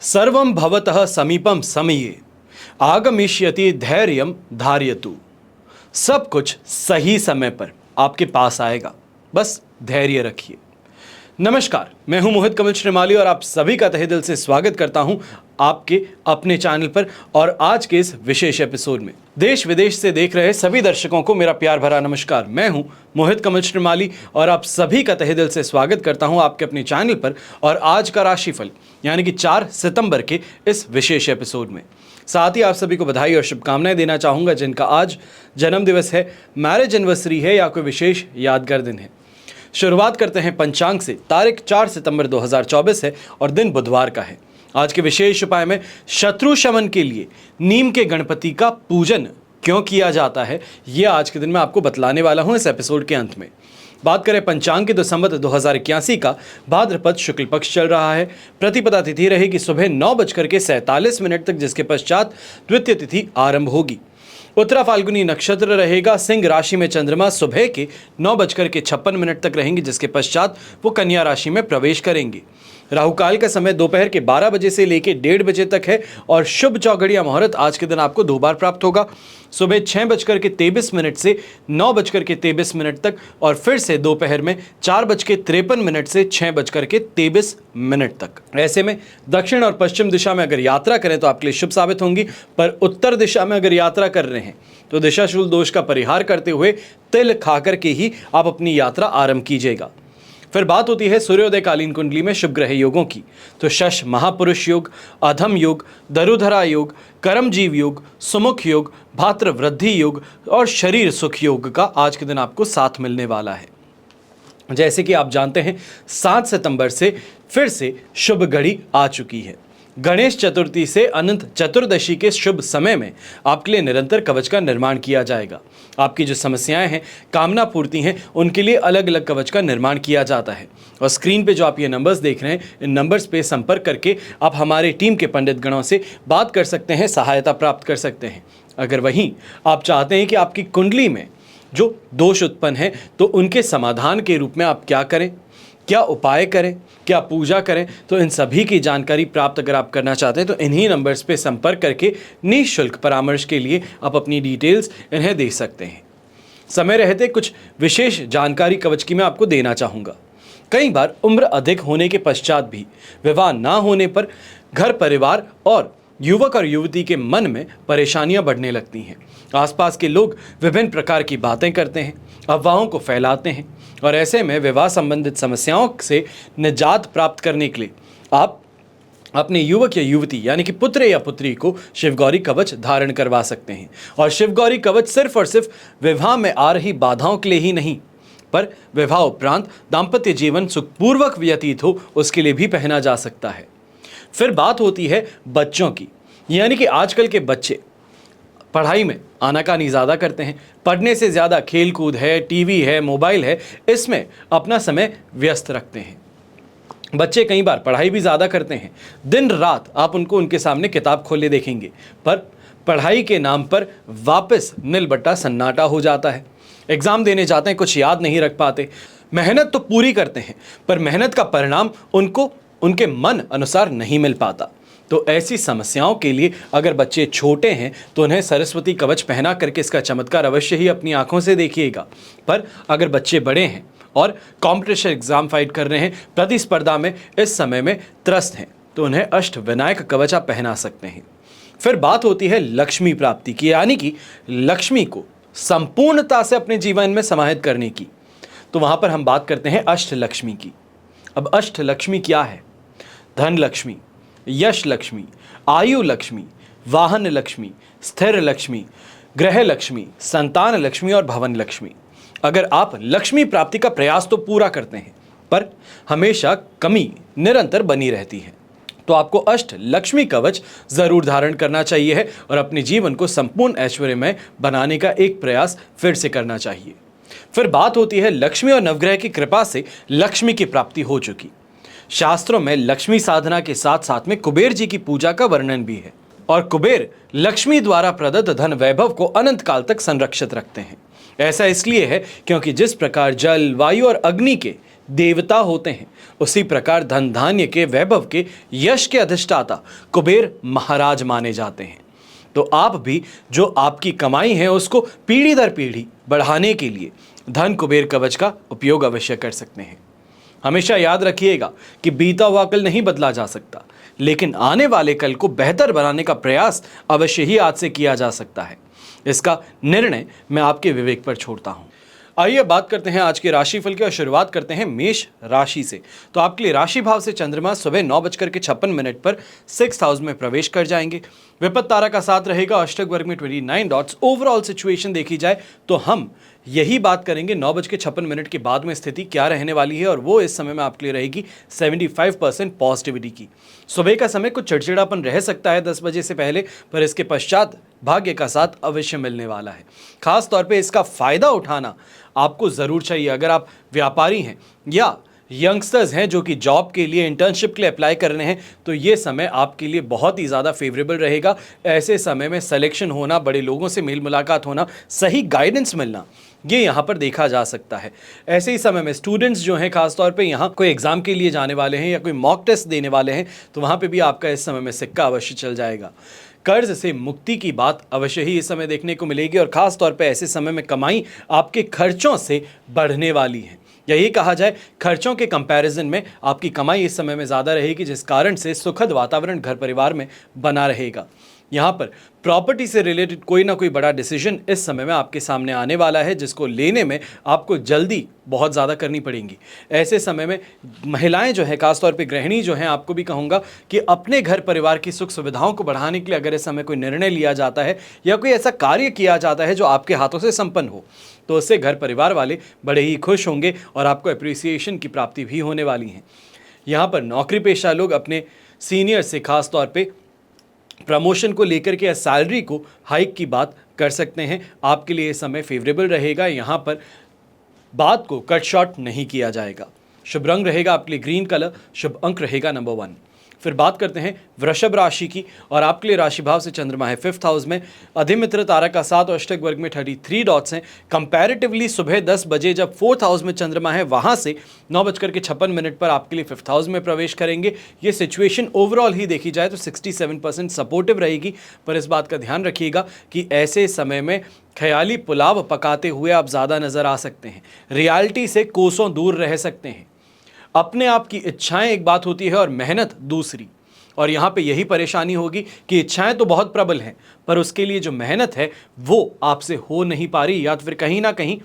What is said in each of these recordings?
सर्वं भवतः समीपम समये आगमिष्यति धैर्यम धार्यतु। सब कुछ सही समय पर आपके पास आएगा, बस धैर्य रखिए। नमस्कार, मैं हूं मोहित कमल श्रीमाली और आप सभी का तहे दिल से स्वागत करता हूं आपके अपने चैनल पर। और आज के इस विशेष एपिसोड में देश विदेश से देख रहे सभी दर्शकों को मेरा प्यार भरा नमस्कार। मैं हूं मोहित कमल श्रीमाली और आप सभी का तहे दिल से स्वागत करता हूं आपके अपने चैनल पर। और आज का राशिफल यानी कि 4 सितंबर के इस विशेष एपिसोड में साथ ही आप सभी को बधाई और शुभकामनाएं देना चाहूंगा जिनका आज जन्म दिवस है, मैरिज एनिवर्सरी है या कोई विशेष यादगार दिन है। शुरुआत करते हैं पंचांग से। तारीख 4 सितंबर 2024 है और दिन बुधवार का है। आज के विशेष उपाय में शत्रु शमन के लिए नीम के गणपति का पूजन क्यों किया जाता है, यह आज के दिन मैं आपको बतलाने वाला हूं इस एपिसोड के अंत में। बात करें पंचांग की तो संवत 2081 का भाद्रपद शुक्ल पक्ष चल रहा है। प्रतिपदा तिथि रहेगी सुबह 9:47 तक, जिसके पश्चात द्वितीय तिथि आरंभ होगी। उत्तरा फाल्गुनी नक्षत्र रहेगा। सिंह राशि में चंद्रमा सुबह के 9:56 तक रहेंगे, जिसके पश्चात वो कन्या राशि में प्रवेश करेंगे। राहुकाल का समय दोपहर के 12 बजे से लेकर 1:30 बजे तक है और शुभ चौघड़िया मुहूर्त आज के दिन आपको 2 बार प्राप्त होगा। सुबह 6:23 से 9:23 तक और फिर से दोपहर में 4:53 से 6:23 तक। ऐसे में दक्षिण और पश्चिम दिशा में अगर यात्रा करें तो आपके लिए शुभ साबित होंगी, पर उत्तर दिशा में अगर यात्रा कर रहे हैं तो दिशाशूल दोष का परिहार करते हुए तिल खाकर के ही आप अपनी यात्रा आरंभ कीजिएगा। फिर बात होती है सूर्योदयकालीन कुंडली में शुभ ग्रह योगों की। तो शश महापुरुष योग, अधम योग, दरुधरा योग, कर्मजीव योग, सुमुख योग, भातृ वृद्धि योग और शरीर सुख योग का आज के दिन आपको साथ मिलने वाला है। जैसे कि आप जानते हैं 7 सितंबर से फिर से शुभ घड़ी आ चुकी है। गणेश चतुर्थी से अनंत चतुर्दशी के शुभ समय में आपके लिए निरंतर कवच का निर्माण किया जाएगा। आपकी जो समस्याएं हैं, कामना पूर्ति हैं, उनके लिए अलग अलग कवच का निर्माण किया जाता है। और स्क्रीन पे जो आप ये नंबर्स देख रहे हैं, इन नंबर्स पे संपर्क करके आप हमारे टीम के पंडित गणों से बात कर सकते हैं, सहायता प्राप्त कर सकते हैं। अगर वहीं आप चाहते हैं कि आपकी कुंडली में जो दोष उत्पन्न है तो उनके समाधान के रूप में आप क्या करें, क्या उपाय करें, क्या पूजा करें, तो इन सभी की जानकारी प्राप्त अगर आप करना चाहते हैं तो इन्हीं नंबर्स पे संपर्क करके निःशुल्क परामर्श के लिए आप अपनी डिटेल्स इन्हें दे सकते हैं। समय रहते कुछ विशेष जानकारी कवच की मैं आपको देना चाहूँगा। कई बार उम्र अधिक होने के पश्चात भी विवाह ना होने पर घर परिवार और युवक और युवती के मन में परेशानियां बढ़ने लगती हैं। आसपास के लोग विभिन्न प्रकार की बातें करते हैं, अफवाहों को फैलाते हैं और ऐसे में विवाह संबंधित समस्याओं से निजात प्राप्त करने के लिए आप अपने युवक या युवती यानी कि पुत्र या पुत्री को शिवगौरी कवच धारण करवा सकते हैं। और शिवगौरी कवच सिर्फ और सिर्फ विवाह में आ रही बाधाओं के लिए ही नहीं, पर विवाह उपरांत दाम्पत्य जीवन सुखपूर्वक व्यतीत हो उसके लिए भी पहना जा सकता है। फिर बात होती है बच्चों की, यानी कि आजकल के बच्चे पढ़ाई में आनाकानी ज़्यादा करते हैं। पढ़ने से ज़्यादा खेल कूद है, टीवी है, मोबाइल है, इसमें अपना समय व्यस्त रखते हैं। बच्चे कई बार पढ़ाई भी ज़्यादा करते हैं। दिन रात आप उनको उनके सामने किताब खोले देखेंगे, पर पढ़ाई के नाम पर वापस नीलबट्टा सन्नाटा हो जाता है। एग्ज़ाम देने जाते हैं, कुछ याद नहीं रख पाते। मेहनत तो पूरी करते हैं पर मेहनत का परिणाम उनको उनके मन अनुसार नहीं मिल पाता। तो ऐसी समस्याओं के लिए अगर बच्चे छोटे हैं तो उन्हें सरस्वती कवच पहना करके इसका चमत्कार अवश्य ही अपनी आंखों से देखिएगा। पर अगर बच्चे बड़े हैं और कॉम्पिटिशन एग्जाम फाइट कर रहे हैं, प्रतिस्पर्धा में इस समय में त्रस्त हैं, तो उन्हें अष्ट विनायक कवच आप पहना सकते हैं। फिर बात होती है लक्ष्मी प्राप्ति की, यानी कि लक्ष्मी को संपूर्णता से अपने जीवन में समाहित करने की। तो वहाँ पर हम बात करते हैं अष्ट लक्ष्मी की। अब अष्ट लक्ष्मी क्या है? धन लक्ष्मी, यश लक्ष्मी, आयु लक्ष्मी, वाहन लक्ष्मी, स्थिर लक्ष्मी, ग्रह लक्ष्मी, संतान लक्ष्मी और भवन लक्ष्मी। अगर आप लक्ष्मी प्राप्ति का प्रयास तो पूरा करते हैं पर हमेशा कमी निरंतर बनी रहती है, तो आपको अष्ट लक्ष्मी कवच जरूर धारण करना चाहिए है और अपने जीवन को संपूर्ण ऐश्वर्यमय बनाने का एक प्रयास फिर से करना चाहिए। फिर बात होती है लक्ष्मी और नवग्रह की कृपा से लक्ष्मी की प्राप्ति हो चुकी। शास्त्रों में लक्ष्मी साधना के साथ साथ में कुबेर जी की पूजा का वर्णन भी है और कुबेर लक्ष्मी द्वारा प्रदत्त धन वैभव को अनंत काल तक संरक्षित रखते हैं। ऐसा इसलिए है क्योंकि जिस प्रकार जल, वायु और अग्नि के देवता होते हैं, उसी प्रकार धन धान्य के, वैभव के, यश के अधिष्ठाता कुबेर महाराज माने जाते हैं। तो आप भी जो आपकी कमाई है उसको पीढ़ी दर पीढ़ी बढ़ाने के लिए धन कुबेर कवच का उपयोग अवश्य कर सकते हैं। हमेशा याद रखिएगा कि बीता हुआ कल नहीं बदला जा सकता, लेकिन आने वाले कल को बेहतर बनाने का प्रयास अवश्य ही आज से किया जा सकता है। इसका निर्णय मैं आपके विवेक पर छोड़ता हूं। आइए बात करते हैं आज के राशिफल की और शुरुआत करते हैं मेष राशि से। तो आपके लिए राशि भाव से चंद्रमा सुबह 9:56 पर 6th हाउस में प्रवेश कर जाएंगे। विपद तारा का साथ रहेगा, अष्टक वर्ग में 29 डॉट्स। ओवरऑल सिचुएशन देखी जाए तो हम यही बात करेंगे 9:56 के बाद में स्थिति क्या रहने वाली है, और वो इस समय में आपके लिए रहेगी 75% पॉजिटिविटी की। सुबह का समय कुछ चिड़चिड़ापन रह सकता है 10 बजे से पहले, पर इसके पश्चात भाग्य का साथ अवश्य मिलने वाला है। खास तौर पे इसका फायदा उठाना आपको जरूर चाहिए। अगर आप व्यापारी हैं या यंगस्टर्स हैं जो कि जॉब के लिए, इंटर्नशिप के लिए अप्लाई कर रहे हैं, तो ये समय आपके लिए बहुत ही ज़्यादा फेवरेबल रहेगा। ऐसे समय में सिलेक्शन होना, बड़े लोगों से मेल मुलाकात होना, सही गाइडेंस मिलना, ये यहाँ पर देखा जा सकता है। ऐसे ही समय में स्टूडेंट्स जो हैं, खासतौर पे यहाँ कोई एग्जाम के लिए जाने वाले हैं या कोई मॉक टेस्ट देने वाले हैं, तो वहाँ पे भी आपका इस समय में सिक्का अवश्य चल जाएगा। कर्ज से मुक्ति की बात अवश्य ही इस समय देखने को मिलेगी, और खास तौर पे ऐसे समय में कमाई आपके खर्चों से बढ़ने वाली है। यही कहा जाए, खर्चों के कंपैरिजन में आपकी कमाई इस समय में ज़्यादा रहेगी, जिस कारण से सुखद वातावरण घर परिवार में बना रहेगा। यहाँ पर प्रॉपर्टी से रिलेटेड कोई ना कोई बड़ा डिसीजन इस समय में आपके सामने आने वाला है, जिसको लेने में आपको जल्दी बहुत ज़्यादा करनी पड़ेगी। ऐसे समय में महिलाएं जो है, खासतौर पे गृहिणी जो हैं, आपको भी कहूँगा कि अपने घर परिवार की सुख सुविधाओं को बढ़ाने के लिए अगर इस समय कोई निर्णय लिया जाता है या कोई ऐसा कार्य किया जाता है जो आपके हाथों से संपन्न हो, तो उससे घर परिवार वाले बड़े ही खुश होंगे और आपको अप्रिसिएशन की प्राप्ति भी होने वाली है। यहाँ पर नौकरी पेशा लोग अपने सीनियर से खास तौर पे प्रमोशन को लेकर के या सैलरी को हाइक की बात कर सकते हैं। आपके लिए समय फेवरेबल रहेगा, यहाँ पर बात को कट शॉर्ट नहीं किया जाएगा। शुभ रंग रहेगा आपके लिए ग्रीन कलर, शुभ अंक रहेगा नंबर 1। फिर बात करते हैं वृषभ राशि की, और आपके लिए राशि भाव से चंद्रमा है 5th हाउस में, अधिमित्र तारा का साथ, अष्टक वर्ग में 33 डॉट्स हैं। कंपैरेटिवली सुबह 10 बजे जब 4th हाउस में चंद्रमा है, वहां से 9:56 पर आपके लिए 5th हाउस में प्रवेश करेंगे। ये सिचुएशन ओवरऑल ही देखी जाए तो 67% सपोर्टिव रहेगी, पर इस बात का ध्यान रखिएगा कि ऐसे समय में ख्याली पुलाव पकाते हुए आप ज़्यादा नज़र आ सकते हैं, रियलिटी से कोसों दूर रह सकते हैं। अपने आप की इच्छाएं एक बात होती है और मेहनत दूसरी, और यहाँ पे यही परेशानी होगी कि इच्छाएं तो बहुत प्रबल हैं, पर उसके लिए जो मेहनत है वो आपसे हो नहीं पा रही, या तो फिर कहीं ना कहीं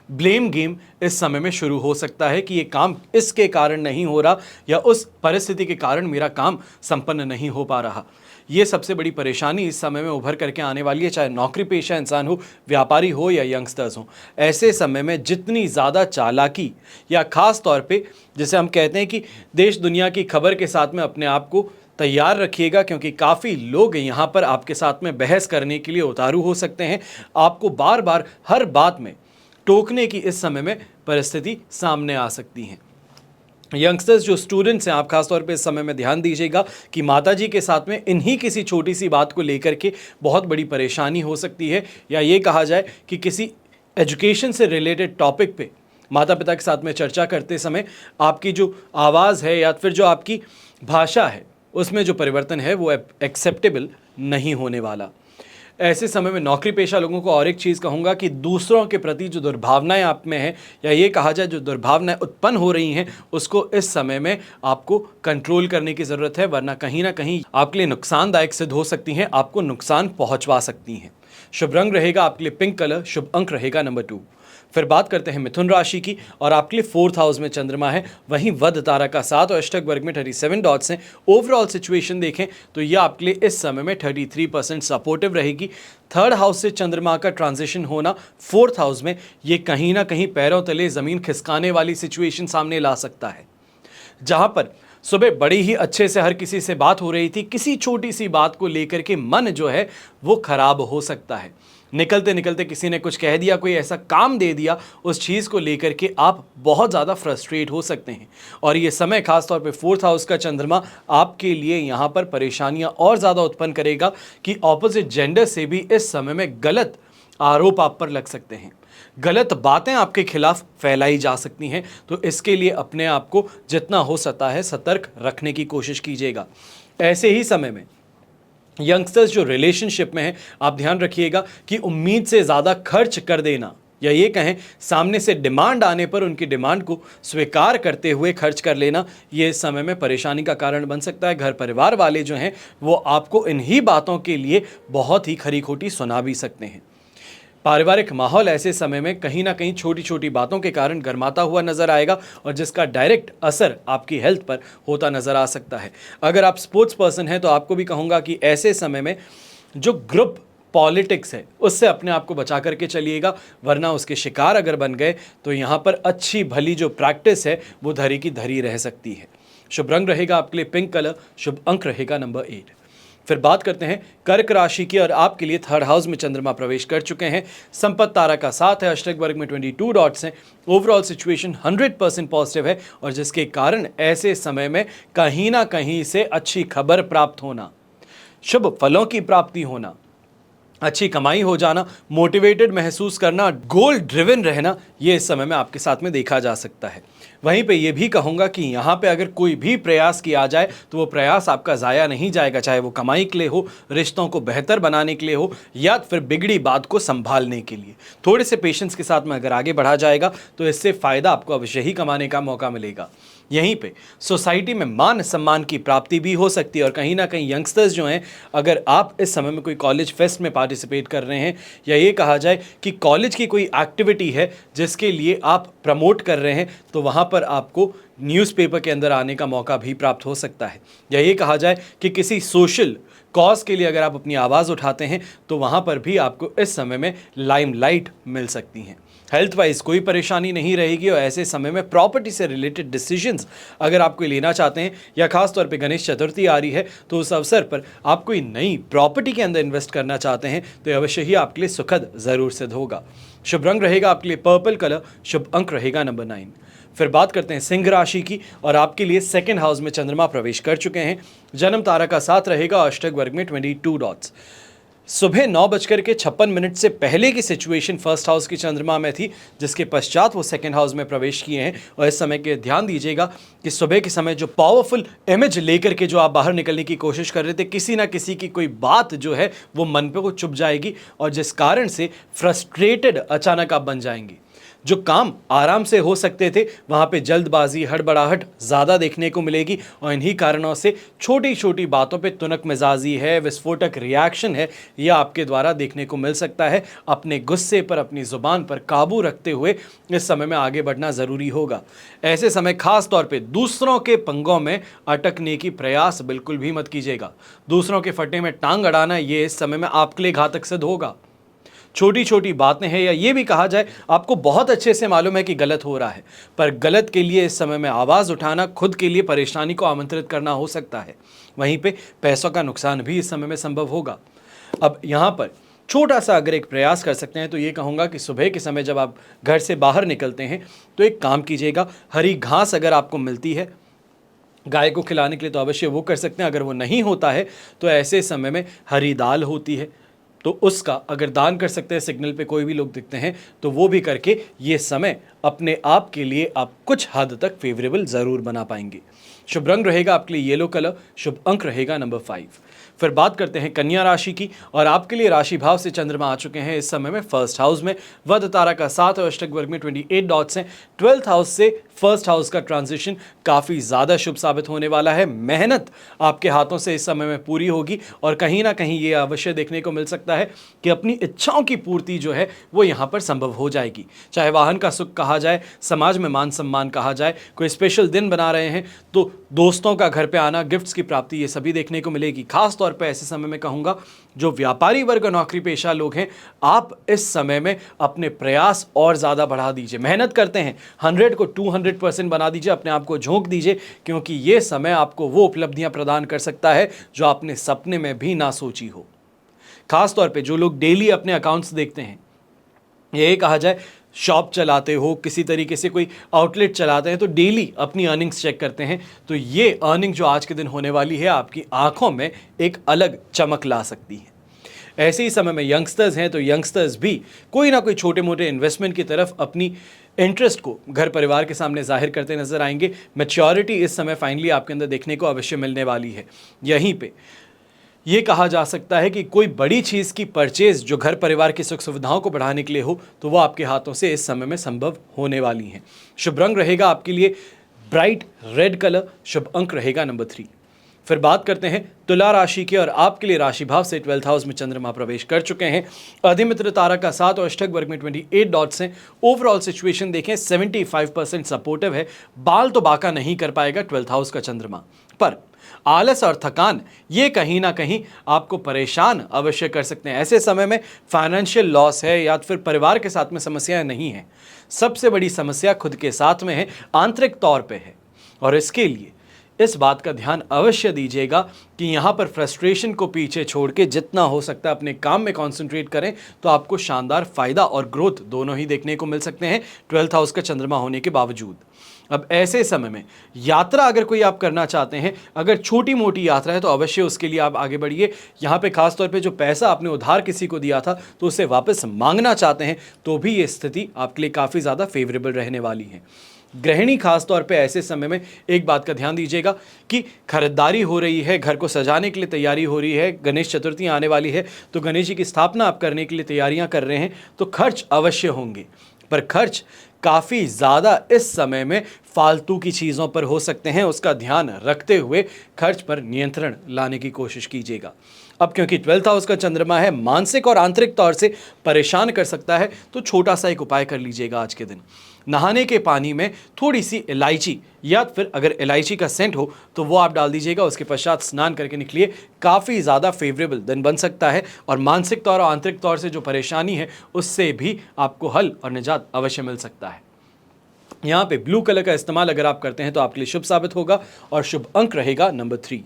ब्लेम गेम इस समय में शुरू हो सकता है कि ये काम इसके कारण नहीं हो रहा, या उस परिस्थिति के कारण मेरा काम संपन्न नहीं हो पा रहा। ये सबसे बड़ी परेशानी इस समय में उभर करके आने वाली है, चाहे नौकरी पेशा इंसान हो, व्यापारी हो या यंगस्टर्स हो। ऐसे समय में जितनी ज़्यादा चालाकी, या ख़ास तौर पे जैसे हम कहते हैं कि देश दुनिया की खबर के साथ में अपने आप को तैयार रखिएगा, क्योंकि काफ़ी लोग यहाँ पर आपके साथ में बहस करने के लिए उतारू हो सकते हैं। आपको बार बार हर बात में टोकने की इस समय में परिस्थिति सामने आ सकती है। यंगस्टर्स जो स्टूडेंट्स हैं, आप खासतौर पे इस समय में ध्यान दीजिएगा कि माताजी के साथ में इन्हीं किसी छोटी सी बात को लेकर के बहुत बड़ी परेशानी हो सकती है, या ये कहा जाए कि किसी एजुकेशन से रिलेटेड टॉपिक पे माता पिता के साथ में चर्चा करते समय आपकी जो आवाज़ है या फिर जो आपकी भाषा है उसमें जो परिवर्तन है वो एक्सेप्टेबल नहीं होने वाला। ऐसे समय में नौकरी पेशा लोगों को और एक चीज़ कहूँगा कि दूसरों के प्रति जो दुर्भावनाएं आप में हैं, या ये कहा जाए जो दुर्भावनाएं उत्पन्न हो रही हैं, उसको इस समय में आपको कंट्रोल करने की ज़रूरत है, वरना कहीं ना कहीं आपके लिए नुकसानदायक सिद्ध हो सकती हैं, आपको नुकसान पहुँचवा सकती हैं। शुभ रंग रहेगा आपके लिए पिंक कलर, शुभ अंक रहेगा नंबर 2। फिर बात करते हैं मिथुन राशि की, और आपके लिए 4th हाउस में चंद्रमा है, वहीं वध तारा का साथ और अष्टक वर्ग में 37 डॉट्स हैं। ओवरऑल सिचुएशन देखें तो यह आपके लिए इस समय में 33% सपोर्टिव रहेगी। 3rd हाउस से चंद्रमा का ट्रांजिशन होना 4th हाउस में, ये कहीं ना कहीं पैरों तले ज़मीन खिसकाने वाली सिचुएशन सामने ला सकता है। जहाँ पर सुबह बड़ी ही अच्छे से हर किसी से बात हो रही थी, किसी छोटी सी बात को लेकर के मन जो है वो खराब हो सकता है। निकलते निकलते किसी ने कुछ कह दिया, कोई ऐसा काम दे दिया, उस चीज़ को लेकर के आप बहुत ज़्यादा फ्रस्ट्रेट हो सकते हैं। और ये समय खास तौर पे 4th हाउस का चंद्रमा आपके लिए यहाँ पर परेशानियाँ और ज़्यादा उत्पन्न करेगा कि ऑपोजिट जेंडर से भी इस समय में गलत आरोप आप पर लग सकते हैं, गलत बातें आपके खिलाफ फैलाई जा सकती हैं। तो इसके लिए अपने आप को जितना हो सकता है सतर्क रखने की कोशिश कीजिएगा। ऐसे ही समय में यंगस्टर्स जो रिलेशनशिप में हैं, आप ध्यान रखिएगा कि उम्मीद से ज़्यादा खर्च कर देना, या ये कहें सामने से डिमांड आने पर उनकी डिमांड को स्वीकार करते हुए खर्च कर लेना, ये इस समय में परेशानी का कारण बन सकता है। घर परिवार वाले जो हैं वो आपको इन्हीं बातों के लिए बहुत ही खरी खोटी सुना भी सकते हैं। पारिवारिक माहौल ऐसे समय में कहीं ना कहीं छोटी छोटी बातों के कारण गर्माता हुआ नजर आएगा और जिसका डायरेक्ट असर आपकी हेल्थ पर होता नजर आ सकता है। अगर आप स्पोर्ट्स पर्सन हैं तो आपको भी कहूँगा कि ऐसे समय में जो ग्रुप पॉलिटिक्स है उससे अपने आप को बचा करके चलिएगा, वरना उसके शिकार अगर बन गए तो यहाँ पर अच्छी भली जो प्रैक्टिस है वो धरी की धरी रह सकती है। शुभ रंग रहेगा आपके लिए पिंक कलर, शुभ अंक रहेगा नंबर 8। फिर बात करते हैं कर्क राशि की, और आपके लिए 3rd हाउस में चंद्रमा प्रवेश कर चुके हैं। संपत्ति तारा का साथ है, अष्टक वर्ग में 22 डॉट्स हैं। ओवरऑल सिचुएशन 100% पॉजिटिव है और जिसके कारण ऐसे समय में कहीं ना कहीं से अच्छी खबर प्राप्त होना, शुभ फलों की प्राप्ति होना, अच्छी कमाई हो जाना, मोटिवेटेड महसूस करना, गोल ड्रिवन रहना, ये इस समय में आपके साथ में देखा जा सकता है। वहीं पे ये भी कहूँगा कि यहाँ पे अगर कोई भी प्रयास किया जाए तो वो प्रयास आपका ज़ाया नहीं जाएगा, चाहे वो कमाई के लिए हो, रिश्तों को बेहतर बनाने के लिए हो, या फिर बिगड़ी बात को संभालने के लिए। थोड़े से पेशेंस के साथ में अगर आगे बढ़ा जाएगा तो इससे फ़ायदा आपको अवश्य ही कमाने का मौका मिलेगा। यहीं पे सोसाइटी में मान सम्मान की प्राप्ति भी हो सकती है। और कहीं ना कहीं यंगस्टर्स जो हैं, अगर आप इस समय में कोई कॉलेज फेस्ट में पार्टिसिपेट कर रहे हैं, या ये कहा जाए कि कॉलेज की कोई एक्टिविटी है जिसके लिए आप प्रमोट कर रहे हैं, तो वहाँ पर आपको न्यूज़पेपर के अंदर आने का मौका भी प्राप्त हो सकता है। या ये कहा जाए कि किसी सोशल कॉज के लिए अगर आप अपनी आवाज़ उठाते हैं तो वहाँ पर भी आपको इस समय में लाइमलाइट मिल सकती हैं। हेल्थ वाइज कोई परेशानी नहीं रहेगी और ऐसे समय में प्रॉपर्टी से रिलेटेड डिसीजंस अगर आप कोई लेना चाहते हैं, या खास तौर पे गणेश चतुर्थी आ रही है तो उस अवसर पर आप कोई नई प्रॉपर्टी के अंदर इन्वेस्ट करना चाहते हैं, तो अवश्य ही आपके लिए सुखद ज़रूर सिद्ध होगा। शुभ रंग रहेगा आपके लिए पर्पल कलर, शुभ अंक रहेगा नंबर 9। फिर बात करते हैं सिंह राशि की, और आपके लिए 2nd हाउस में चंद्रमा प्रवेश कर चुके हैं। जन्म तारा का साथ रहेगा, अष्टक वर्ग में 22 डॉट्स। सुबह 9:56 से पहले की सिचुएशन 1st हाउस की चंद्रमा में थी, जिसके पश्चात वो 2nd हाउस में प्रवेश किए हैं। और इस समय के ध्यान दीजिएगा कि सुबह के समय जो पावरफुल इमेज लेकर के जो आप बाहर निकलने की कोशिश कर रहे थे, किसी ना किसी की कोई बात जो है वो मन पे को चुभ जाएगी और जिस कारण से फ्रस्ट्रेटेड अचानक आप बन जाएंगे। जो काम आराम से हो सकते थे वहाँ पे जल्दबाजी, हड़बड़ाहट ज़्यादा देखने को मिलेगी और इन्हीं कारणों से छोटी छोटी बातों पे तुनक मिजाजी है, विस्फोटक रिएक्शन है, यह आपके द्वारा देखने को मिल सकता है। अपने गुस्से पर, अपनी ज़ुबान पर काबू रखते हुए इस समय में आगे बढ़ना ज़रूरी होगा। ऐसे समय खास तौर पे दूसरों के पंगों में अटकने की प्रयास बिल्कुल भी मत कीजिएगा। दूसरों के फट्टे में टांग अड़ाना ये इस समय में आपके लिए घातक सिद्ध होगा। छोटी छोटी बातें हैं, या ये भी कहा जाए आपको बहुत अच्छे से मालूम है कि गलत हो रहा है, पर गलत के लिए इस समय में आवाज़ उठाना खुद के लिए परेशानी को आमंत्रित करना हो सकता है। वहीं पे पैसों का नुकसान भी इस समय में संभव होगा। अब यहाँ पर छोटा सा अगर एक प्रयास कर सकते हैं तो ये कहूँगा कि सुबह के समय जब आप घर से बाहर निकलते हैं तो एक काम कीजिएगा, हरी घास अगर आपको मिलती है गाय को खिलाने के लिए तो अवश्य वो कर सकते हैं। अगर वो नहीं होता है तो ऐसे समय में हरी दाल होती है तो उसका अगर दान कर सकते हैं, सिग्नल पे कोई भी लोग दिखते हैं तो वो भी करके ये समय अपने आप के लिए आप कुछ हद तक फेवरेबल ज़रूर बना पाएंगे। शुभ रंग रहेगा आपके लिए येलो कलर, शुभ अंक रहेगा नंबर 5। फिर बात करते हैं कन्या राशि की, और आपके लिए राशि भाव से चंद्रमा आ चुके हैं इस समय में 1st हाउस में। वध तारा का साथ और अष्टक वर्ग में 28 डॉट्स हैं। 12th हाउस से 1st हाउस का ट्रांजिशन काफ़ी ज़्यादा शुभ साबित होने वाला है। मेहनत आपके हाथों से इस समय में पूरी होगी और कहीं ना कहीं ये अवश्य देखने को मिल सकता है कि अपनी इच्छाओं की पूर्ति जो है वो यहाँ पर संभव हो जाएगी। चाहे वाहन का सुख कहा जाए, समाज में मान सम्मान कहा जाए, कोई स्पेशल दिन बना रहे हैं तो दोस्तों का घर पे आना, गिफ्ट्स की प्राप्ति, ये सभी देखने को मिलेगी। खास तौर पे ऐसे समय में कहूँगा जो व्यापारी वर्ग और नौकरी पेशा लोग हैं, आप इस समय में अपने प्रयास और ज़्यादा बढ़ा दीजिए। मेहनत करते हैं 100 को 200% बना दीजिए, अपने आप को झोंक दीजिए, क्योंकि ये समय आपको वो उपलब्धियां प्रदान कर सकता है जो आपने सपने में भी ना सोची हो। खास तौर पे जो लोग डेली अपने अकाउंट्स देखते हैं, ये कहा जाए शॉप चलाते हो, किसी तरीके से कोई आउटलेट चलाते हैं तो डेली अपनी अर्निंग्स चेक करते हैं, तो ये अर्निंग जो आज के दिन होने वाली है आपकी आंखों में एक अलग चमक ला सकती है। ऐसे ही समय में यंगस्टर्स हैं तो यंगस्टर्स भी कोई ना कोई छोटे मोटे इन्वेस्टमेंट की तरफ अपनी इंटरेस्ट को घर परिवार के सामने जाहिर करते नजर आएंगे। मैच्योरिटी इस समय फाइनली आपके अंदर देखने को अवश्य मिलने वाली है। यहीं पे ये कहा जा सकता है कि कोई बड़ी चीज़ की परचेज जो घर परिवार की सुख सुविधाओं को बढ़ाने के लिए हो तो वो आपके हाथों से इस समय में संभव होने वाली हैं। शुभ रंग रहेगा आपके लिए ब्राइट रेड कलर, शुभ अंक रहेगा नंबर 3। फिर बात करते हैं तुला राशि की, और आपके लिए राशि भाव से 12th हाउस में चंद्रमा प्रवेश कर चुके हैं। अधिमित्र तारा का 7 और अष्टक वर्ग में 28 डॉट्स हैं। ओवरऑल सिचुएशन देखें 75% सपोर्टिव है। बाल तो बाका नहीं कर पाएगा 12th हाउस का चंद्रमा, पर आलस और थकान ये कहीं ना कहीं आपको परेशान अवश्य कर सकते हैं। ऐसे समय में फाइनेंशियल लॉस है या फिर परिवार के साथ में समस्याएं नहीं है, सबसे बड़ी समस्या खुद के साथ में है, आंतरिक तौर पे है। और इसके लिए इस बात का ध्यान अवश्य दीजिएगा कि यहाँ पर फ्रस्ट्रेशन को पीछे छोड़ के जितना हो सकता है अपने काम में कॉन्सेंट्रेट करें तो आपको शानदार फायदा और ग्रोथ दोनों ही देखने को मिल सकते हैं 12th हाउस का चंद्रमा होने के बावजूद। अब ऐसे समय में यात्रा अगर कोई आप करना चाहते हैं, अगर छोटी मोटी यात्रा है तो अवश्य उसके लिए आप आगे बढ़िए। यहाँ पे खास तौर पे जो पैसा आपने उधार किसी को दिया था तो उसे वापस मांगना चाहते हैं तो भी ये स्थिति आपके लिए काफ़ी ज़्यादा फेवरेबल रहने वाली है। गृहिणी खास तौर पे ऐसे समय में एक बात का ध्यान दीजिएगा कि खरीदारी हो रही है, घर को सजाने के लिए तैयारी हो रही है, गणेश चतुर्थी आने वाली है तो गणेश जी की स्थापना आप करने के लिए तैयारियां कर रहे हैं तो खर्च अवश्य होंगे, पर खर्च काफ़ी ज़्यादा इस समय में फालतू की चीज़ों पर हो सकते हैं। उसका ध्यान रखते हुए खर्च पर नियंत्रण लाने की कोशिश कीजिएगा। अब क्योंकि 12th हाउस का चंद्रमा है, मानसिक और आंतरिक तौर से परेशान कर सकता है तो छोटा सा एक उपाय कर लीजिएगा आज के दिन। नहाने के पानी में थोड़ी सी इलायची या फिर अगर इलायची का सेंट हो तो वो आप डाल दीजिएगा, उसके पश्चात स्नान करके निकलिए। काफ़ी ज़्यादा फेवरेबल दिन बन सकता है और मानसिक तौर और आंतरिक तौर से जो परेशानी है उससे भी आपको हल और निजात अवश्य मिल सकता है। यहाँ पे ब्लू कलर का इस्तेमाल अगर आप करते हैं तो आपके लिए शुभ साबित होगा और शुभ अंक रहेगा नंबर 3।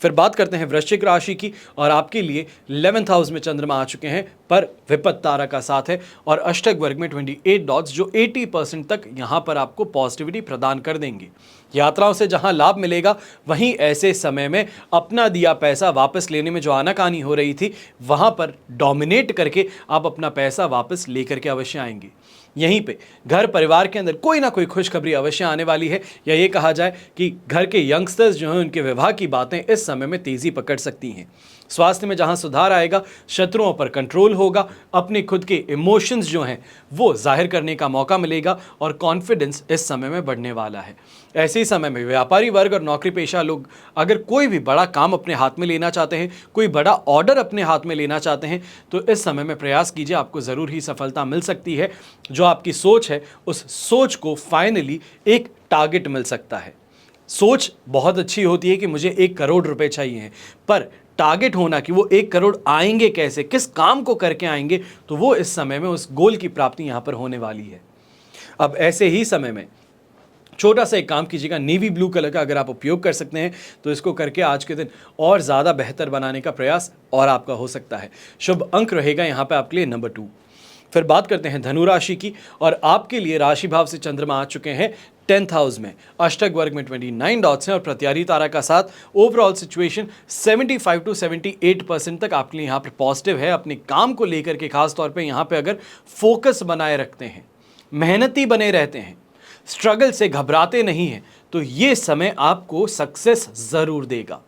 फिर बात करते हैं वृश्चिक राशि की, और आपके लिए 11th हाउस में चंद्रमा आ चुके हैं पर विपत्त तारा का साथ है और अष्टक वर्ग में 28 डॉट्स जो 80% तक यहाँ पर आपको पॉजिटिविटी प्रदान कर देंगे। यात्राओं से जहाँ लाभ मिलेगा वहीं ऐसे समय में अपना दिया पैसा वापस लेने में जो आनाकानी हो रही थी वहाँ पर डोमिनेट करके आप अपना पैसा वापस लेकर के अवश्य आएंगे। यहीं पे घर परिवार के अंदर कोई ना कोई खुशखबरी अवश्य आने वाली है, या ये कहा जाए कि घर के यंगस्टर्स जो हैं उनके विवाह की बातें इस समय में तेज़ी पकड़ सकती हैं। स्वास्थ्य में जहां सुधार आएगा, शत्रुओं पर कंट्रोल होगा, अपने खुद के इमोशंस जो हैं वो जाहिर करने का मौका मिलेगा और कॉन्फिडेंस इस समय में बढ़ने वाला है। ऐसे ही समय में व्यापारी वर्ग और नौकरी पेशा लोग अगर कोई भी बड़ा काम अपने हाथ में लेना चाहते हैं, कोई बड़ा ऑर्डर अपने हाथ में लेना चाहते हैं तो इस समय में प्रयास कीजिए, आपको ज़रूर ही सफलता मिल सकती है। जो आपकी सोच है उस सोच को फाइनली एक टारगेट मिल सकता है। सोच बहुत अच्छी होती है कि मुझे 1 करोड़ रुपए चाहिए हैं, पर टारगेट होना कि वो 1 करोड़ आएंगे कैसे, किस काम को करके आएंगे, तो वो इस समय में उस गोल की प्राप्ति यहाँ पर होने वाली है। अब ऐसे ही समय में छोटा सा एक काम कीजिएगा, नेवी ब्लू कलर का अगर आप उपयोग कर सकते हैं तो इसको करके आज के दिन और ज़्यादा बेहतर बनाने का प्रयास और आपका हो सकता है। शुभ अंक रहेगा यहाँ पे आपके लिए नंबर 2। फिर बात करते हैं धनु राशि की, और आपके लिए राशि भाव से चंद्रमा आ चुके हैं 10th हाउस में, अष्टक वर्ग में 29 डॉट्स हैं और प्रत्यारी तारा का साथ। ओवरऑल सिचुएशन 75 to 78% तक आपके लिए यहाँ पर पॉजिटिव है। अपने काम को लेकर के खास तौर पे यहाँ पे अगर फोकस बनाए रखते हैं, मेहनती बने रहते हैं, स्ट्रगल से घबराते नहीं हैं तो ये समय आपको सक्सेस ज़रूर देगा।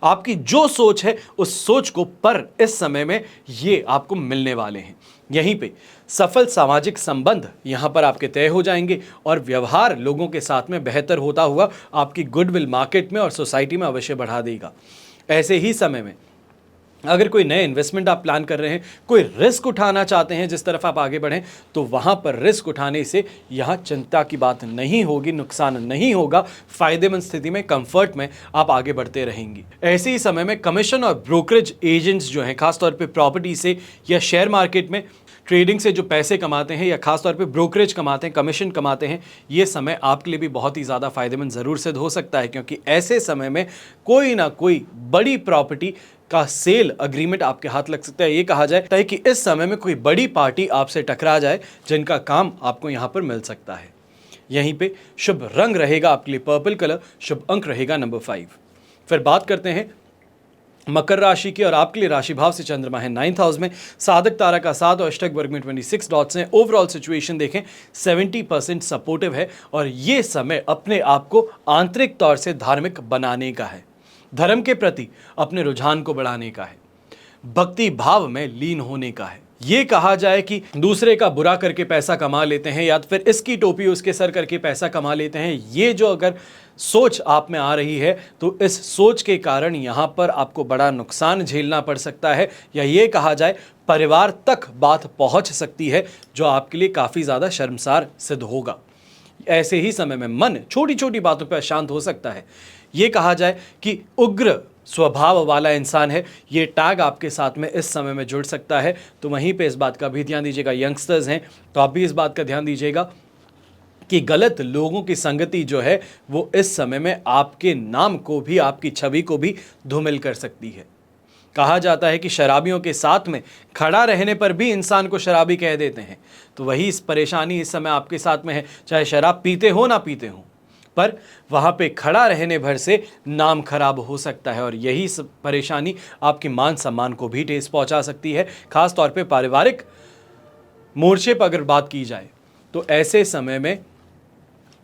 आपकी जो सोच है उस सोच को पर इस समय में ये आपको मिलने वाले हैं। यहीं पे सफल सामाजिक संबंध यहाँ पर आपके तय हो जाएंगे और व्यवहार लोगों के साथ में बेहतर होता हुआ आपकी गुडविल मार्केट में और सोसाइटी में अवश्य बढ़ा देगा। ऐसे ही समय में अगर कोई नए इन्वेस्टमेंट आप प्लान कर रहे हैं, कोई रिस्क उठाना चाहते हैं जिस तरफ आप आगे बढ़ें, तो वहाँ पर रिस्क उठाने से यहाँ चिंता की बात नहीं होगी, नुकसान नहीं होगा, फायदेमंद स्थिति में, कंफर्ट में आप आगे बढ़ते रहेंगे। ऐसे ही समय में कमीशन और ब्रोकरेज एजेंट्स जो हैं, खासतौर पे प्रॉपर्टी से या शेयर मार्केट में ट्रेडिंग से जो पैसे कमाते हैं या खासतौर पे ब्रोकरेज कमाते हैं, कमीशन कमाते हैं, ये समय आपके लिए भी बहुत ही ज़्यादा फायदेमंद ज़रूर सिद्ध हो सकता है, क्योंकि ऐसे समय में कोई ना कोई बड़ी प्रॉपर्टी का सेल अग्रीमेंट आपके हाथ लग सकता है। ये कहा जाए कि इस समय में कोई बड़ी पार्टी आपसे टकरा जाए जिनका काम आपको यहाँ पर मिल सकता है। यहीं पे शुभ रंग रहेगा आपके लिए पर्पल कलर, शुभ अंक रहेगा नंबर 5। फिर बात करते हैं मकर राशि की और आपके लिए राशि भाव से चंद्रमा है 9th हाउस में, साधक तारा का 7 और अष्टक वर्ग में 26 डॉट्स हैं। ओवरऑल सिचुएशन देखें 70% सपोर्टिव है और ये समय अपने आप को आंतरिक तौर से धार्मिक बनाने का है, धर्म के प्रति अपने रुझान को बढ़ाने का है, भक्ति भाव में लीन होने का है। ये कहा जाए कि दूसरे का बुरा करके पैसा कमा लेते हैं या फिर इसकी टोपी उसके सर करके पैसा कमा लेते हैं, ये जो अगर सोच आप में आ रही है तो इस सोच के कारण यहाँ पर आपको बड़ा नुकसान झेलना पड़ सकता है, या ये कहा जाए परिवार तक बात पहुँच सकती है जो आपके लिए काफ़ी ज़्यादा शर्मसार सिद्ध होगा। ऐसे ही समय में मन छोटी छोटी बातों पर अशांत हो सकता है। ये कहा जाए कि उग्र स्वभाव वाला इंसान है, ये टैग आपके साथ में इस समय में जुड़ सकता है, तो वहीं पे इस बात का भी ध्यान दीजिएगा। यंगस्टर्स हैं तो आप भी इस बात का ध्यान दीजिएगा कि गलत लोगों की संगति जो है वो इस समय में आपके नाम को भी, आपकी छवि को भी धूमिल कर सकती है। कहा जाता है कि शराबियों के साथ में खड़ा रहने पर भी इंसान को शराबी कह देते हैं, तो वही इस परेशानी इस समय आपके साथ में है। चाहे शराब पीते हो ना पीते हो, पर वहाँ पे खड़ा रहने भर से नाम खराब हो सकता है और यही परेशानी आपके मान सम्मान को भी ठेस पहुँचा सकती है। खास तौर पे पारिवारिक मोर्चे पर अगर बात की जाए तो ऐसे समय में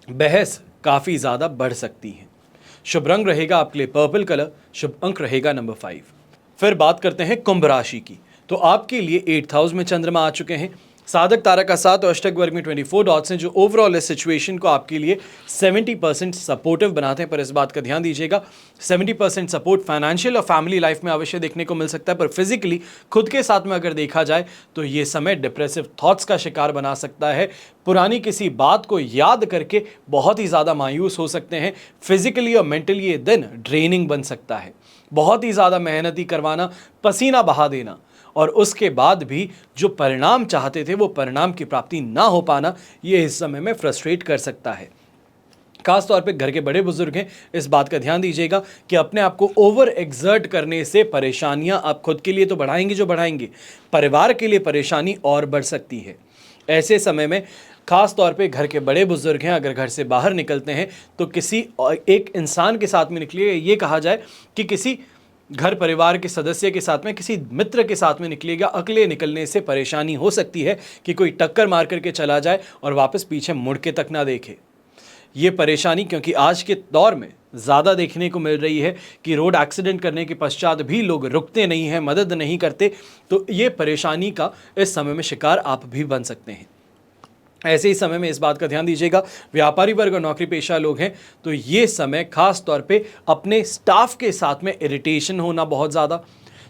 बहस काफ़ी ज़्यादा बढ़ सकती है। शुभ रंग रहेगा आपके लिए पर्पल कलर, शुभ अंक रहेगा नंबर 5। फिर बात करते हैं कुंभ राशि की, तो आपके लिए 8th हाउस में चंद्रमा आ चुके हैं, साधक तारा का 7 और अष्टक वर्ग में 24 डॉट्स हैं, जो ओवरऑल इस सिचुएशन को आपके लिए 70% सपोर्टिव बनाते हैं। पर इस बात का ध्यान दीजिएगा 70% सपोर्ट फाइनेंशियल और फैमिली लाइफ में अवश्य देखने को मिल सकता है, पर फिजिकली खुद के साथ में अगर देखा जाए तो ये समय डिप्रेसिव थॉट्स का शिकार बना सकता है। पुरानी किसी बात को याद करके बहुत ही ज़्यादा मायूस हो सकते हैं। फिजिकली और मेंटली ये दिन ड्रेनिंग बन सकता है। बहुत ही ज़्यादा मेहनती करवाना, पसीना बहा देना और उसके बाद भी जो परिणाम चाहते थे वो परिणाम की प्राप्ति ना हो पाना, ये इस समय में फ्रस्ट्रेट कर सकता है। खास तौर पे घर के बड़े बुजुर्ग हैं, इस बात का ध्यान दीजिएगा कि अपने आप को ओवर एक्सर्ट करने से परेशानियां आप खुद के लिए तो बढ़ाएंगे जो बढ़ाएंगे, परिवार के लिए परेशानी और बढ़ सकती है। ऐसे समय में खास तौर पे घर के बड़े बुजुर्ग हैं, अगर घर से बाहर निकलते हैं तो किसी एक इंसान के साथ में निकलिए, ये कहा जाए कि किसी घर परिवार के सदस्य के साथ में, किसी मित्र के साथ में निकलिएगा। अकेले निकलने से परेशानी हो सकती है कि कोई टक्कर मार करके चला जाए और वापस पीछे मुड़ के तक ना देखे। ये परेशानी क्योंकि आज के दौर में ज़्यादा देखने को मिल रही है कि रोड एक्सीडेंट करने के पश्चात भी लोग रुकते नहीं हैं, मदद नहीं करते, तो ये परेशानी का इस समय में शिकार आप भी बन सकते हैं। ऐसे ही समय में इस बात का ध्यान दीजिएगा, व्यापारी वर्ग और नौकरी पेशा लोग हैं तो ये समय खास तौर पे अपने स्टाफ के साथ में इरिटेशन होना, बहुत ज़्यादा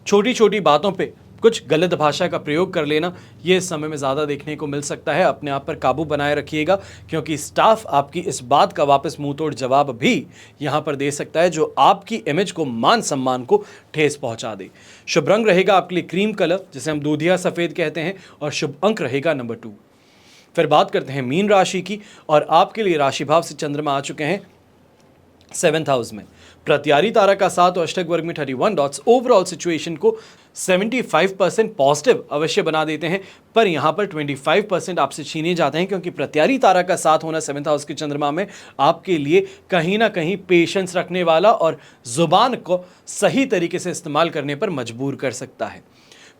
छोटी छोटी बातों पे कुछ गलत भाषा का प्रयोग कर लेना, ये इस समय में ज़्यादा देखने को मिल सकता है। अपने आप पर काबू बनाए रखिएगा क्योंकि स्टाफ आपकी इस बात का वापस मुंह तोड़ जवाब भी यहाँ पर दे सकता है जो आपकी इमेज को, मान सम्मान को ठेस पहुँचा दे। शुभ रंग रहेगा आपके लिए क्रीम कलर, जिसे हम दूधिया सफ़ेद कहते हैं, और शुभ अंक रहेगा नंबर 2। फिर बात करते हैं मीन राशि की, और आपके लिए राशि भाव से चंद्रमा आ चुके हैं 7th हाउस में। प्रत्यारी तारा का 7 और अष्टक वर्ग में 31 डॉट्स ओवरऑल सिचुएशन को 75% पॉजिटिव अवश्य बना देते हैं, पर यहाँ पर 25% आपसे छीने जाते हैं क्योंकि प्रत्यारी तारा का 7 होना 7th हाउस के चंद्रमा में आपके लिए कहीं ना कहीं पेशेंस रखने वाला और जुबान को सही तरीके से इस्तेमाल करने पर मजबूर कर सकता है।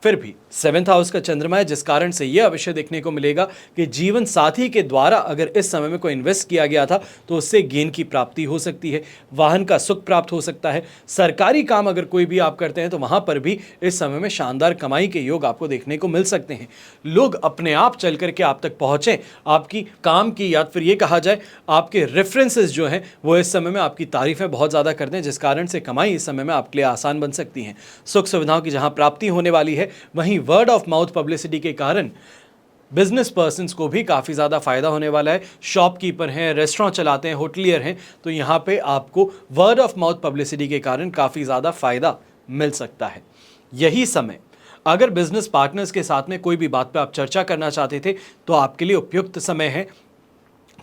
फिर भी 7th हाउस का चंद्रमा है, जिस कारण से यह अवश्य देखने को मिलेगा कि जीवन साथी के द्वारा अगर इस समय में कोई इन्वेस्ट किया गया था तो उससे गेन की प्राप्ति हो सकती है, वाहन का सुख प्राप्त हो सकता है। सरकारी काम अगर कोई भी आप करते हैं तो वहाँ पर भी इस समय में शानदार कमाई के योग आपको देखने को मिल सकते हैं। लोग अपने आप चल करके आप तक पहुँचें, आपकी काम की, या फिर ये कहा जाए आपके रेफरेंसेस जो हैं वो इस समय में आपकी तारीफ़ें बहुत ज़्यादा करते हैं, जिस कारण से कमाई इस समय में आपके लिए आसान बन सकती हैं। सुख सुविधाओं की जहाँ प्राप्ति होने वाली है, वहीं वर्ड ऑफ माउथ पब्लिसिटी के कारण बिजनेस पर्सन्स को भी काफ़ी ज़्यादा फ़ायदा होने वाला है। शॉपकीपर हैं, रेस्टोरेंट चलाते हैं, होटलियर हैं, तो यहाँ पे आपको वर्ड ऑफ माउथ पब्लिसिटी के कारण काफ़ी ज़्यादा फ़ायदा मिल सकता है। यही समय अगर बिजनेस पार्टनर्स के साथ में कोई भी बात पे आप चर्चा करना चाहते थे तो आपके लिए उपयुक्त समय है।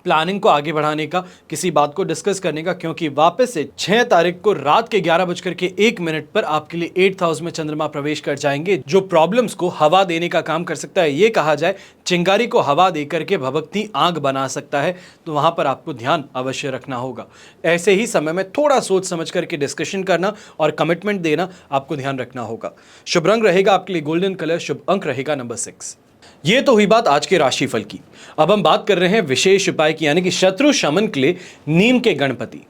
प्लानिंग को आगे बढ़ाने का, किसी बात को डिस्कस करने का, क्योंकि वापस से 6 तारीख को रात के 11:01 पर आपके लिए 8th हाउस में चंद्रमा प्रवेश कर जाएंगे, जो प्रॉब्लम्स को हवा देने का काम कर सकता है। ये कहा जाए चिंगारी को हवा देकर के भभकती आग बना सकता है, तो वहां पर आपको ध्यान अवश्य रखना होगा। ऐसे ही समय में थोड़ा सोच समझ करके डिस्कशन करना और कमिटमेंट देना आपको ध्यान रखना होगा। शुभ रंग रहेगा आपके लिए गोल्डन कलर, शुभ अंक रहेगा नंबर 6। ये तो हुई बात आज के राशिफल की। अब हम बात कर रहे हैं विशेष उपाय की, यानी कि शत्रु शमन के लिए नीम के गणपति।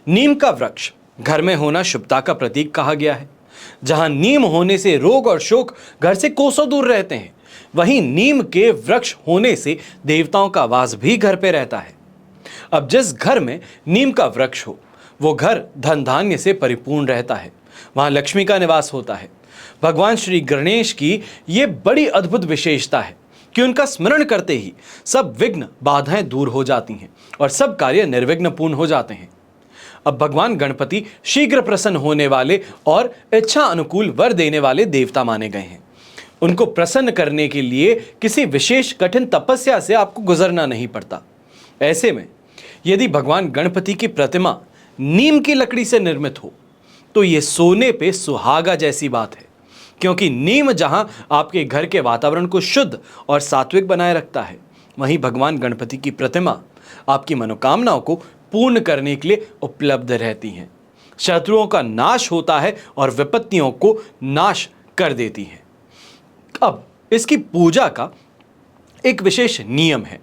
नीम का वृक्ष घर में होना शुभता का प्रतीक कहा गया है। जहां नीम होने से रोग और शोक घर से कोसों दूर रहते हैं, वहीं नीम के वृक्ष होने से देवताओं का वास भी घर पे रहता है। अब जिस घर में नीम का वृक्ष हो, वो घर धन धान्य से परिपूर्ण रहता है, वहां लक्ष्मी का निवास होता है। भगवान श्री गणेश की ये बड़ी अद्भुत विशेषता है कि उनका स्मरण करते ही सब विघ्न बाधाएं दूर हो जाती हैं और सब कार्य निर्विघ्न पूर्ण हो जाते हैं। अब भगवान गणपति शीघ्र प्रसन्न होने वाले और इच्छा अनुकूल वर देने वाले देवता माने गए हैं। उनको प्रसन्न करने के लिए किसी विशेष कठिन तपस्या से आपको गुजरना नहीं पड़ता। ऐसे में यदि भगवान गणपति की प्रतिमा नीम की लकड़ी से निर्मित हो, तो ये सोने पे सुहागा जैसी बात है, क्योंकि नीम जहां आपके घर के वातावरण को शुद्ध और सात्विक बनाए रखता है, वहीं भगवान गणपति की प्रतिमा आपकी मनोकामनाओं को पूर्ण करने के लिए उपलब्ध रहती हैं। शत्रुओं का नाश होता है और विपत्तियों को नाश कर देती हैं। अब इसकी पूजा का एक विशेष नियम है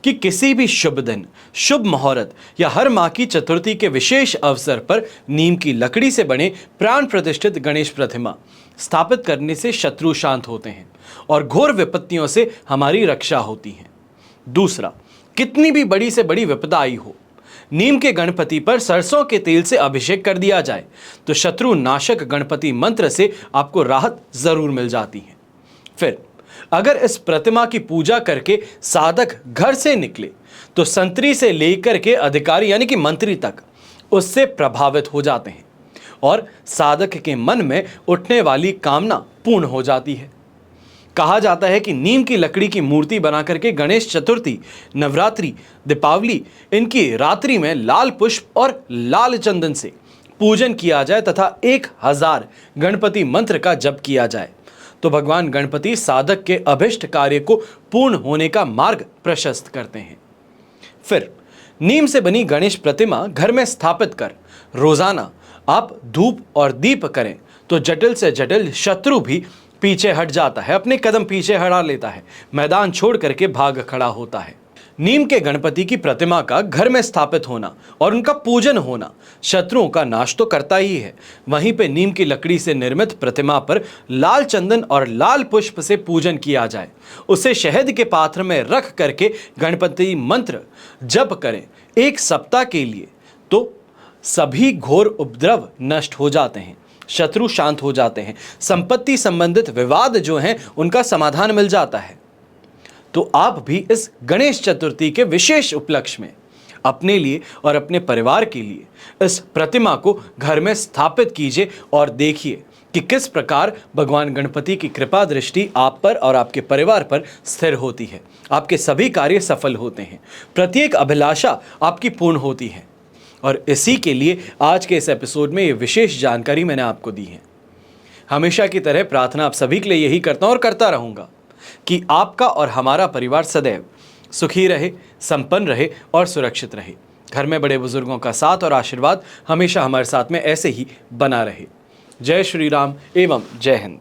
कि किसी भी शुभ दिन, शुभ मुहूर्त या हर माह की चतुर्थी के विशेष अवसर पर नीम की लकड़ी से बने प्राण प्रतिष्ठित गणेश प्रतिमा स्थापित करने से शत्रु शांत होते हैं और घोर विपत्तियों से हमारी रक्षा होती है। दूसरा, कितनी भी बड़ी से बड़ी विपदा आई हो, नीम के गणपति पर सरसों के तेल से अभिषेक कर दिया जाए तो शत्रु नाशक गणपति मंत्र से आपको राहत जरूर मिल जाती है। फिर अगर इस प्रतिमा की पूजा करके साधक घर से निकले तो संतरी से लेकर के अधिकारी यानी कि मंत्री तक उससे प्रभावित हो जाते हैं और साधक के मन में उठने वाली कामना पूर्ण हो जाती है। कहा जाता है कि नीम की लकड़ी की मूर्ति बना करके गणेश चतुर्थी, नवरात्रि, दीपावली इनकी रात्रि में लाल पुष्प और लाल चंदन से पूजन किया जाए तथा 1000 गणपति मंत्र का जप किया जाए तो भगवान गणपति साधक के अभिष्ट कार्य को पूर्ण होने का मार्ग प्रशस्त करते हैं। फिर नीम से बनी गणेश प्रतिमा घर में स्थापित कर रोजाना आप धूप और दीप करें तो जटिल से जटिल शत्रु भी पीछे हट जाता है, अपने कदम पीछे हटा लेता है, मैदान छोड़ करके भाग खड़ा होता है। नीम के गणपति की प्रतिमा का घर में स्थापित होना और उनका पूजन होना शत्रुओं का नाश तो करता ही है, वहीं पे नीम की लकड़ी से निर्मित प्रतिमा पर लाल चंदन और लाल पुष्प से पूजन किया जाए, उसे शहद के पात्र में रख करके गणपति मंत्र जप करें 1 सप्ताह के लिए, तो सभी घोर उपद्रव नष्ट हो जाते हैं, शत्रु शांत हो जाते हैं, संपत्ति संबंधित विवाद जो हैं उनका समाधान मिल जाता है। तो आप भी इस गणेश चतुर्थी के विशेष उपलक्ष्य में अपने लिए और अपने परिवार के लिए इस प्रतिमा को घर में स्थापित कीजिए और देखिए कि किस प्रकार भगवान गणपति की कृपा दृष्टि आप पर और आपके परिवार पर स्थिर होती है। आपके सभी कार्य सफल होते हैं, प्रत्येक अभिलाषा आपकी पूर्ण होती है। और इसी के लिए आज के इस एपिसोड में ये विशेष जानकारी मैंने आपको दी है। हमेशा की तरह प्रार्थना आप सभी के लिए यही करता हूं और करता रहूंगा कि आपका और हमारा परिवार सदैव सुखी रहे, संपन्न रहे और सुरक्षित रहे। घर में बड़े बुजुर्गों का साथ और आशीर्वाद हमेशा हमारे साथ में ऐसे ही बना रहे। जय श्री राम एवं जय हिंद।